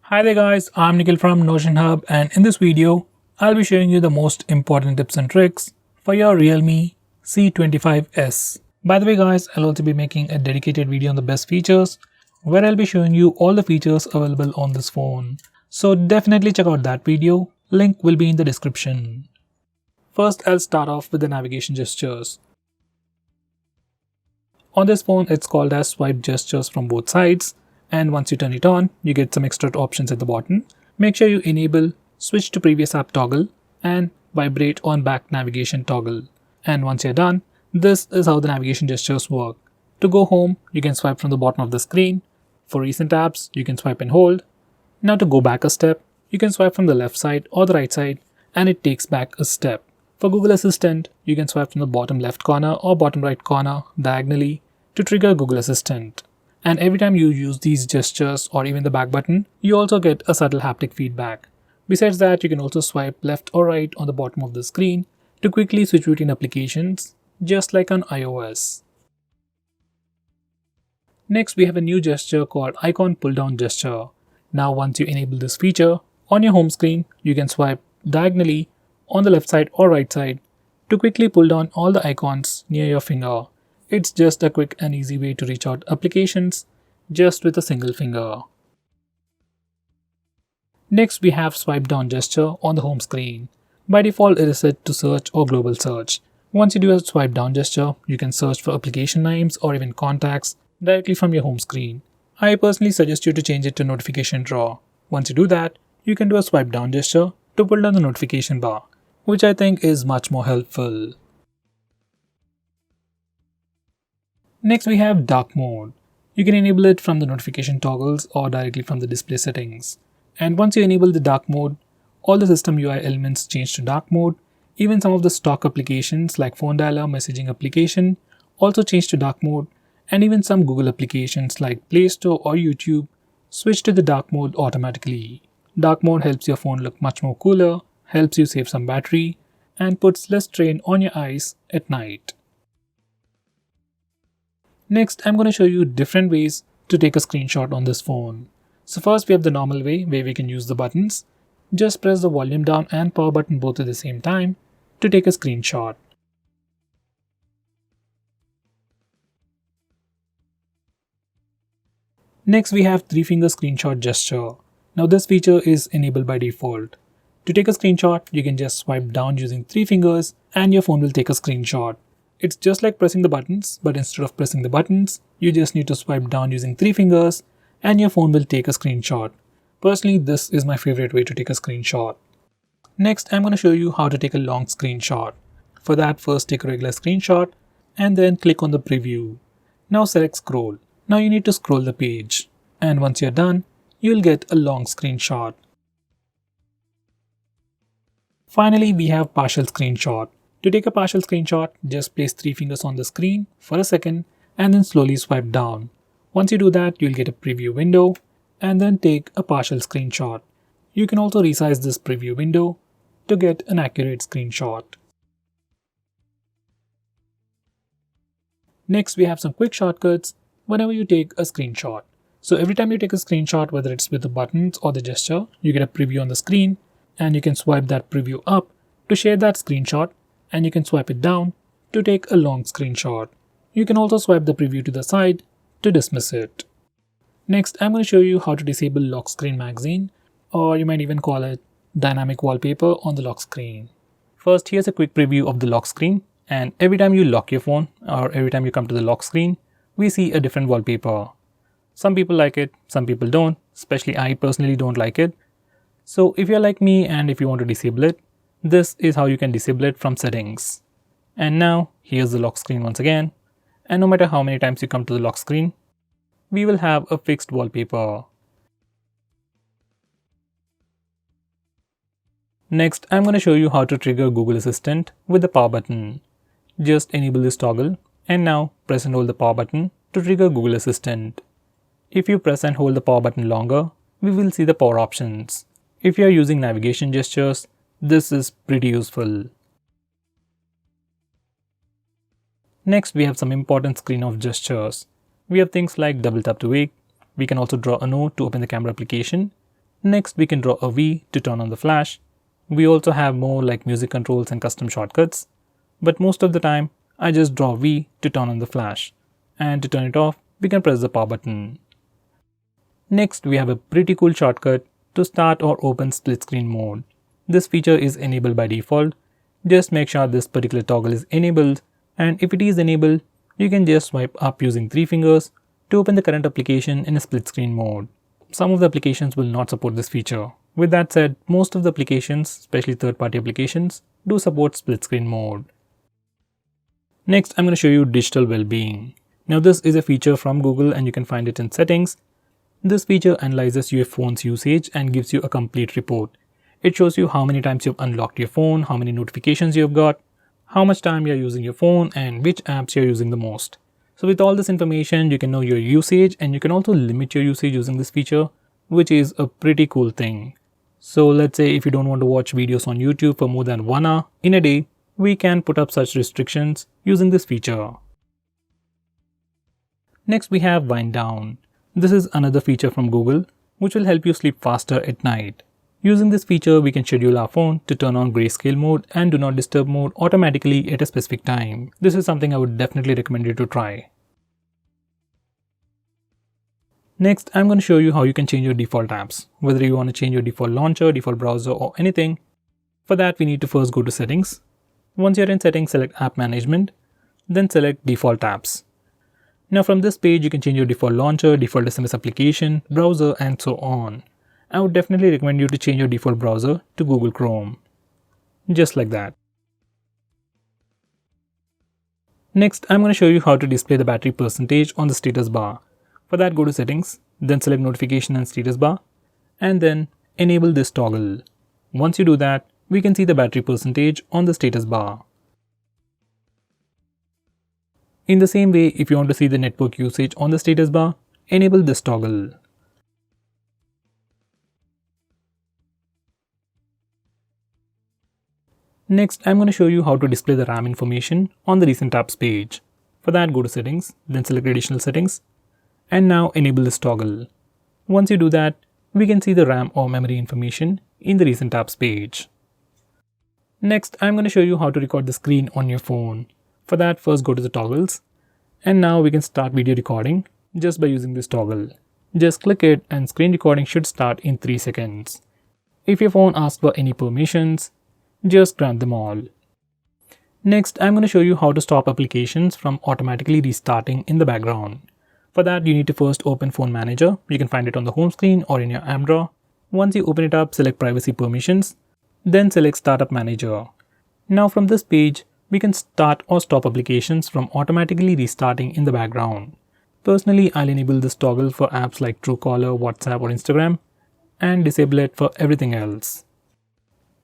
Hi there guys, I'm Nikhil from Notion Hub, and in this video, I'll be showing you the most important tips and tricks for your Realme C25s. By the way guys, I'll also be making a dedicated video on the best features where I'll be showing you all the features available on this phone. So definitely check out that video, link will be in the description. First, I'll start off with the navigation gestures. On this phone, it's called as swipe gestures from both sides. And once you turn it on, you get some extra options at the bottom. Make sure you enable switch to previous app toggle and vibrate on back navigation toggle. And once you're done, this is how the navigation gestures work. To go home, you can swipe from the bottom of the screen. For recent apps, you can swipe and hold. Now to go back a step, you can swipe from the left side or the right side and it takes back a step. For Google Assistant, you can swipe from the bottom left corner or bottom right corner diagonally to trigger Google Assistant. And every time you use these gestures or even the back button, you also get a subtle haptic feedback. Besides that, you can also swipe left or right on the bottom of the screen to quickly switch between applications, just like on iOS. Next, we have a new gesture called icon pull down gesture. Now once you enable this feature, on your home screen, you can swipe diagonally on the left side or right side to quickly pull down all the icons near your finger. It's just a quick and easy way to reach out applications just with a single finger. Next, we have swipe down gesture on the home screen. By default, it is set to search or global search. Once you do a swipe down gesture, you can search for application names or even contacts directly from your home screen. I personally suggest you to change it to notification drawer. Once you do that, you can do a swipe down gesture to pull down the notification bar, which I think is much more helpful. Next, we have dark mode. You can enable it from the notification toggles or directly from the display settings. And once you enable the dark mode, all the system UI elements change to dark mode. Even some of the stock applications like phone dialer, messaging application also change to dark mode, and even some Google applications like Play Store or YouTube switch to the dark mode automatically. Dark mode helps your phone look much more cooler, helps you save some battery, and puts less strain on your eyes at night. Next, I'm going to show you different ways to take a screenshot on this phone. So first, we have the normal way where we can use the buttons. Just press the volume down and power button both at the same time to take a screenshot. Next, we have 3-finger screenshot gesture. Now this feature is enabled by default. To take a screenshot, you can just swipe down using 3 fingers and your phone will take a screenshot. It's just like pressing the buttons, but instead of pressing the buttons, you just need to swipe down using 3 fingers and your phone will take a screenshot. Personally, this is my favorite way to take a screenshot. Next, I'm going to show you how to take a long screenshot. For that, first take a regular screenshot and then click on the preview. Now select scroll. Now you need to scroll the page. And once you're done, you'll get a long screenshot. Finally, we have partial screenshot. To take a partial screenshot, just place 3 fingers on the screen for a second and then slowly swipe down. Once you do that, you'll get a preview window and then take a partial screenshot. You can also resize this preview window to get an accurate screenshot. Next, we have some quick shortcuts whenever you take a screenshot. So every time you take a screenshot, whether it's with the buttons or the gesture, you get a preview on the screen and you can swipe that preview up to share that screenshot, and you can swipe it down to take a long screenshot. You can also swipe the preview to the side to dismiss it. Next, I'm going to show you how to disable lock screen magazine, or you might even call it dynamic wallpaper on the lock screen. First, here's a quick preview of the lock screen, and every time you lock your phone or every time you come to the lock screen, we see a different wallpaper. Some people like it, some people don't, especially I personally don't like it. So if you're like me and if you want to disable it, this is how you can disable it from settings. And now, here's the lock screen once again. And no matter how many times you come to the lock screen, we will have a fixed wallpaper. Next, I'm going to show you how to trigger Google Assistant with the power button. Just enable this toggle and now press and hold the power button to trigger Google Assistant. If you press and hold the power button longer, we will see the power options. If you are using navigation gestures, this is pretty useful. Next, we have some important screen off gestures. We have things like double tap to wake. We can also draw a note to open the camera application. Next, we can draw a V to turn on the flash. We also have more like music controls and custom shortcuts, but most of the time I just draw V to turn on the flash, and to turn it off we can press the power button. Next, we have a pretty cool shortcut to start or open split screen mode. This feature is enabled by default. Just make sure this particular toggle is enabled, and if it is enabled, you can just swipe up using 3 fingers to open the current application in a split screen mode. Some of the applications will not support this feature. With that said, most of the applications, especially third-party applications, do support split screen mode. Next, I'm going to show you digital well-being. Now this is a feature from Google and you can find it in settings. This feature analyzes your phone's usage and gives you a complete report. It shows you how many times you've unlocked your phone, how many notifications you've got, how much time you're using your phone, and which apps you're using the most. So with all this information, you can know your usage, and you can also limit your usage using this feature, which is a pretty cool thing. So let's say if you don't want to watch videos on YouTube for more than 1 hour in a day, we can put up such restrictions using this feature. Next, we have wind down. This is another feature from Google, which will help you sleep faster at night. Using this feature, we can schedule our phone to turn on grayscale mode and do not disturb mode automatically at a specific time. This is something I would definitely recommend you to try. Next, I'm going to show you how you can change your default apps, whether you want to change your default launcher, default browser, or anything. For that, we need to first go to settings. Once you're in settings, select app management, then select default apps. Now from this page, you can change your default launcher, default SMS application, browser, and so on. I would definitely recommend you to change your default browser to Google Chrome. Just like that. Next, I'm going to show you how to display the battery percentage on the status bar. For that, go to settings, then select notification and status bar, and then enable this toggle. Once you do that, we can see the battery percentage on the status bar. In the same way, if you want to see the network usage on the status bar, enable this toggle. Next, I'm going to show you how to display the RAM information on the recent apps page. For that, go to settings, then select additional settings, and now enable this toggle. Once you do that, we can see the RAM or memory information in the recent apps page. Next, I'm going to show you how to record the screen on your phone. For that, first go to the toggles, and now we can start video recording just by using this toggle. Just click it and screen recording should start in 3 seconds. If your phone asks for any permissions, just grant them all. Next, I'm going to show you how to stop applications from automatically restarting in the background. For that, you need to first open Phone Manager. You can find it on the home screen or in your app drawer. Once you open it up, select Privacy Permissions, then select Startup Manager. Now from this page, we can start or stop applications from automatically restarting in the background. Personally, I'll enable this toggle for apps like Truecaller, WhatsApp, or Instagram, and disable it for everything else.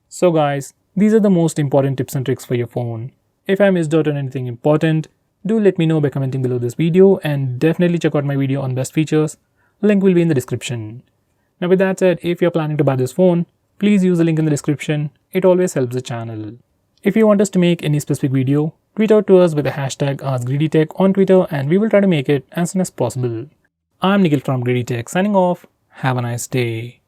So guys, these are the most important tips and tricks for your phone. If I missed out on anything important, do let me know by commenting below this video, and definitely check out my video on best features. Link will be in the description. Now with that said, if you're planning to buy this phone, please use the link in the description. It always helps the channel. If you want us to make any specific video, tweet out to us with the hashtag AskGreedyTech on Twitter and we will try to make it as soon as possible. I'm Nikhil from GreedyTech signing off. Have a nice day.